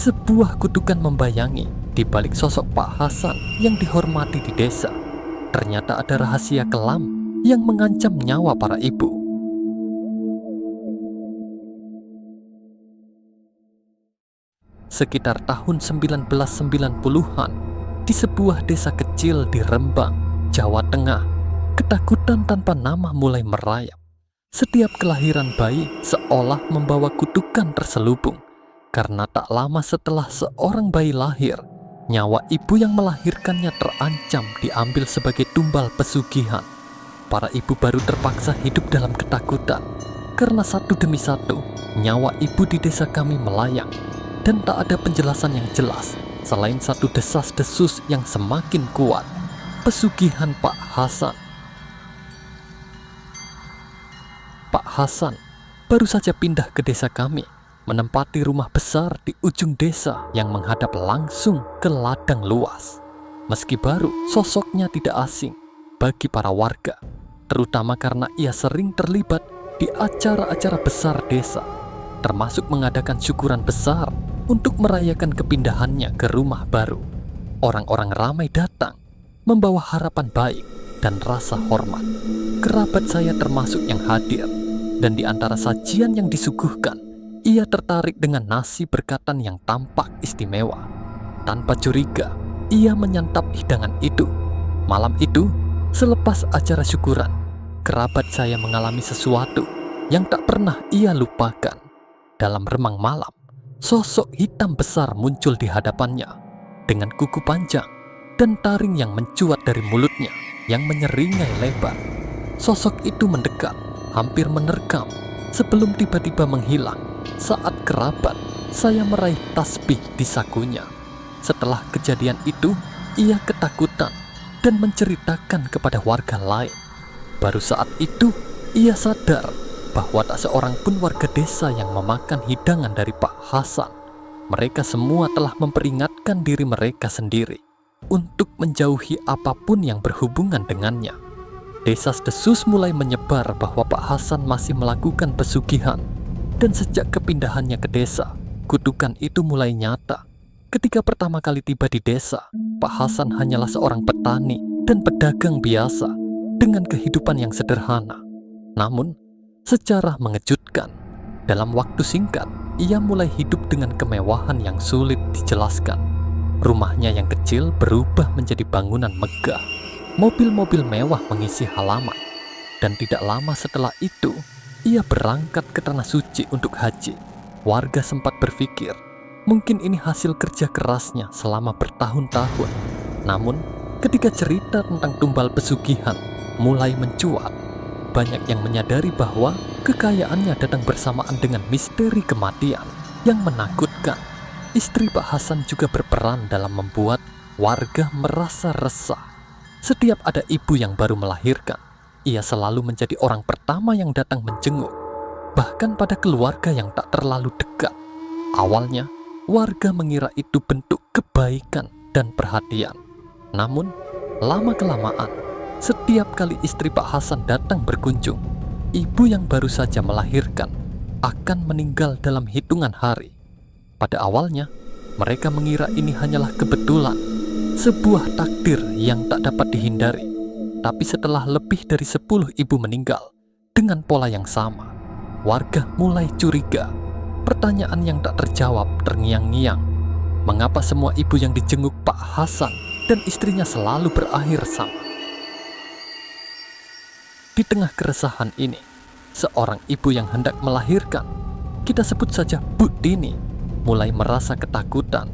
Sebuah kutukan membayangi di balik sosok Pak Hasan yang dihormati di desa. Ternyata ada rahasia kelam yang mengancam nyawa para ibu. Sekitar tahun 1990-an, di sebuah desa kecil di Rembang, Jawa Tengah, ketakutan tanpa nama mulai merayap. Setiap kelahiran bayi seolah membawa kutukan terselubung. Karena tak lama setelah seorang bayi lahir, nyawa ibu yang melahirkannya terancam diambil sebagai tumbal pesugihan. Para ibu baru terpaksa hidup dalam ketakutan, karena satu demi satu, nyawa ibu di desa kami melayang. Dan tak ada penjelasan yang jelas, selain satu desas-desus yang semakin kuat. Pesugihan Pak Hasan. Pak Hasan baru saja pindah ke desa kami, menempati rumah besar di ujung desa yang menghadap langsung ke ladang luas. Meski baru, sosoknya tidak asing bagi para warga, terutama karena ia sering terlibat di acara-acara besar desa, termasuk mengadakan syukuran besar untuk merayakan kepindahannya ke rumah baru. Orang-orang ramai datang, membawa harapan baik dan rasa hormat. Kerabat saya termasuk yang hadir, dan di antara sajian yang disuguhkan, ia tertarik dengan nasi berkatan yang tampak istimewa. Tanpa curiga, ia menyantap hidangan itu. Malam itu, selepas acara syukuran, kerabat saya mengalami sesuatu yang tak pernah ia lupakan. Dalam remang malam, sosok hitam besar muncul di hadapannya dengan kuku panjang dan taring yang mencuat dari mulutnya yang menyeringai lebar. Sosok itu mendekat, hampir menerkam, sebelum tiba-tiba menghilang saat kerabat saya meraih tasbih di sakunya. Setelah kejadian itu, ia ketakutan dan menceritakan kepada warga lain. Baru saat itu, ia sadar bahwa tak seorang pun warga desa yang memakan hidangan dari Pak Hasan. Mereka semua telah memperingatkan diri mereka sendiri untuk menjauhi apapun yang berhubungan dengannya. Desas-desus mulai menyebar bahwa Pak Hasan masih melakukan pesugihan, dan sejak kepindahannya ke desa, kutukan itu mulai nyata. Ketika pertama kali tiba di desa, Pak Hasan hanyalah seorang petani dan pedagang biasa dengan kehidupan yang sederhana. Namun, secara mengejutkan, dalam waktu singkat, ia mulai hidup dengan kemewahan yang sulit dijelaskan. Rumahnya yang kecil berubah menjadi bangunan megah. Mobil-mobil mewah mengisi halaman. Dan tidak lama setelah itu, ia berangkat ke Tanah Suci untuk haji. Warga sempat berpikir, mungkin ini hasil kerja kerasnya selama bertahun-tahun. Namun, ketika cerita tentang tumbal pesugihan mulai mencuat, banyak yang menyadari bahwa kekayaannya datang bersamaan dengan misteri kematian yang menakutkan. Istri Pak Hasan juga berperan dalam membuat warga merasa resah. Setiap ada ibu yang baru melahirkan, ia selalu menjadi orang pertama yang datang menjenguk, bahkan pada keluarga yang tak terlalu dekat. Awalnya, warga mengira itu bentuk kebaikan dan perhatian. Namun, lama-kelamaan, setiap kali istri Pak Hasan datang berkunjung, ibu yang baru saja melahirkan akan meninggal dalam hitungan hari. Pada awalnya, mereka mengira ini hanyalah kebetulan, sebuah takdir yang tak dapat dihindari. Tapi setelah lebih dari 10 ibu meninggal dengan pola yang sama, warga mulai curiga. Pertanyaan yang tak terjawab terngiang-ngiang. Mengapa semua ibu yang dijenguk Pak Hasan dan istrinya selalu berakhir sama? Di tengah keresahan ini, seorang ibu yang hendak melahirkan, kita sebut saja Bu Tini, mulai merasa ketakutan.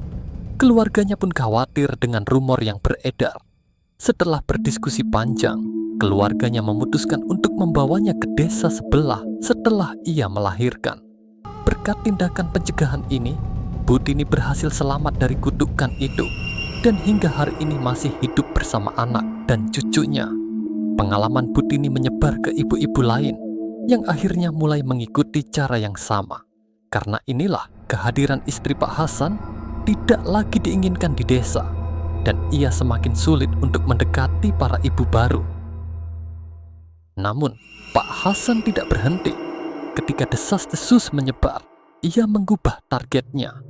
Keluarganya pun khawatir dengan rumor yang beredar. Setelah berdiskusi panjang, keluarganya memutuskan untuk membawanya ke desa sebelah setelah ia melahirkan. Berkat tindakan pencegahan ini, Bu Tini berhasil selamat dari kutukan itu, dan hingga hari ini masih hidup bersama anak dan cucunya. Pengalaman Bu Tini menyebar ke ibu-ibu lain yang akhirnya mulai mengikuti cara yang sama. Karena inilah kehadiran istri Pak Hasan tidak lagi diinginkan di desa, dan ia semakin sulit untuk mendekati para ibu baru. Namun, Pak Hasan tidak berhenti. Ketika desas-desus menyebar, ia mengubah targetnya.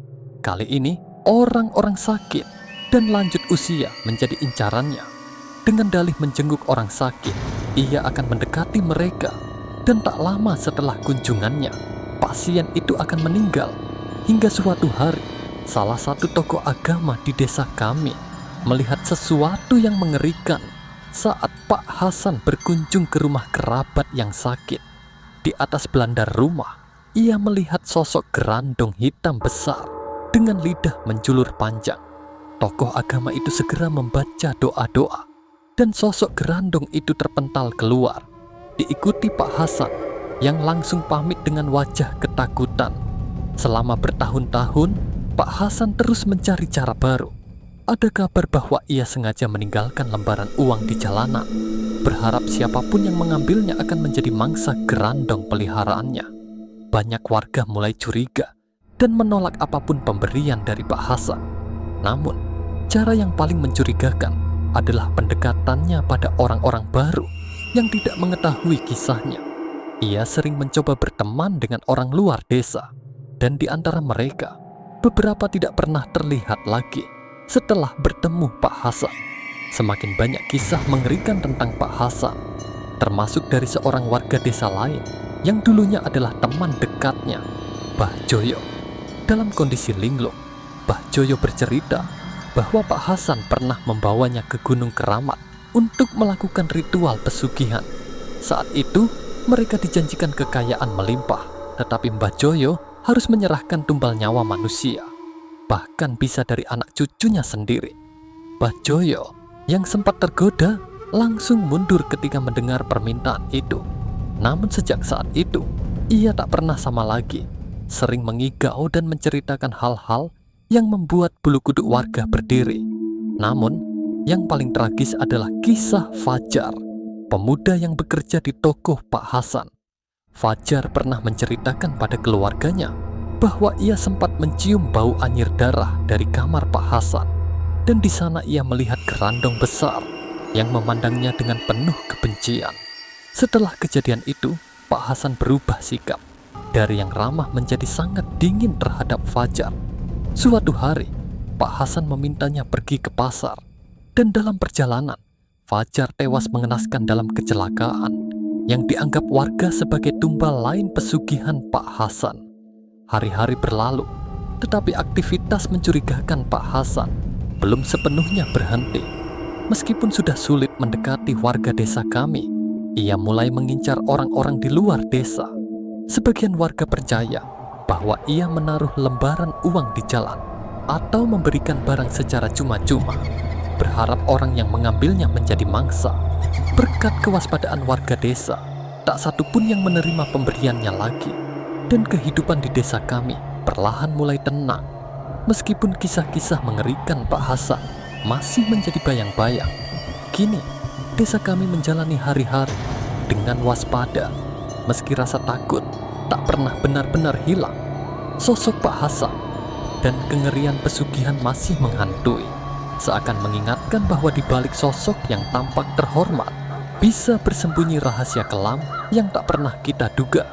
Kali ini orang-orang sakit dan lanjut usia menjadi incarannya. Dengan dalih menjenguk orang sakit, ia akan mendekati mereka. Dan tak lama setelah kunjungannya, pasien itu akan meninggal. Hingga suatu hari, salah satu tokoh agama di desa kami melihat sesuatu yang mengerikan saat Pak Hasan berkunjung ke rumah kerabat yang sakit. Di atas belandar rumah, ia melihat sosok gerandong hitam besar dengan lidah menjulur panjang. Tokoh agama itu segera membaca doa-doa, dan sosok gerandong itu terpental keluar, diikuti Pak Hasan yang langsung pamit dengan wajah ketakutan. Selama bertahun-tahun, Pak Hasan terus mencari cara baru. Ada kabar bahwa ia sengaja meninggalkan lembaran uang di jalanan, berharap siapapun yang mengambilnya akan menjadi mangsa gerandong peliharaannya. Banyak warga mulai curiga dan menolak apapun pemberian dari Pak Hasan. Namun, cara yang paling mencurigakan adalah pendekatannya pada orang-orang baru yang tidak mengetahui kisahnya. Ia sering mencoba berteman dengan orang luar desa, dan di antara mereka, beberapa tidak pernah terlihat lagi setelah bertemu Pak Hasan. Semakin banyak kisah mengerikan tentang Pak Hasan, termasuk dari seorang warga desa lain yang dulunya adalah teman dekatnya, Mbah Joyo. Dalam kondisi linglung, Mbah Joyo bercerita bahwa Pak Hasan pernah membawanya ke Gunung Keramat untuk melakukan ritual pesugihan. Saat itu, mereka dijanjikan kekayaan melimpah, tetapi Mbah Joyo harus menyerahkan tumbal nyawa manusia, bahkan bisa dari anak cucunya sendiri. Mbah Joyo yang sempat tergoda langsung mundur ketika mendengar permintaan itu. Namun sejak saat itu, ia tak pernah sama lagi, sering mengigau dan menceritakan hal-hal yang membuat bulu kuduk warga berdiri. Namun, yang paling tragis adalah kisah Fajar, pemuda yang bekerja di toko Pak Hasan. Fajar pernah menceritakan pada keluarganya bahwa ia sempat mencium bau anyir darah dari kamar Pak Hasan, dan di sana ia melihat gerandong besar yang memandangnya dengan penuh kebencian. Setelah kejadian itu, Pak Hasan berubah sikap dari yang ramah menjadi sangat dingin terhadap Fajar. Suatu hari, Pak Hasan memintanya pergi ke pasar, dan dalam perjalanan, Fajar tewas mengenaskan dalam kecelakaan yang dianggap warga sebagai tumbal lain pesugihan Pak Hasan. Hari-hari berlalu, tetapi aktivitas mencurigakan Pak Hasan belum sepenuhnya berhenti. Meskipun sudah sulit mendekati warga desa kami, ia mulai mengincar orang-orang di luar desa. Sebagian warga percaya bahwa ia menaruh lembaran uang di jalan atau memberikan barang secara cuma-cuma, berharap orang yang mengambilnya menjadi mangsa. Berkat kewaspadaan warga desa, tak satu pun yang menerima pemberiannya lagi, dan kehidupan di desa kami perlahan mulai tenang. Meskipun kisah-kisah mengerikan Pak Hasan masih menjadi bayang-bayang, kini desa kami menjalani hari-hari dengan waspada. Meski rasa takut tak pernah benar-benar hilang, sosok Pak Hasan dan kengerian pesugihan masih menghantui, seakan mengingatkan bahwa di balik sosok yang tampak terhormat bisa bersembunyi rahasia kelam yang tak pernah kita duga.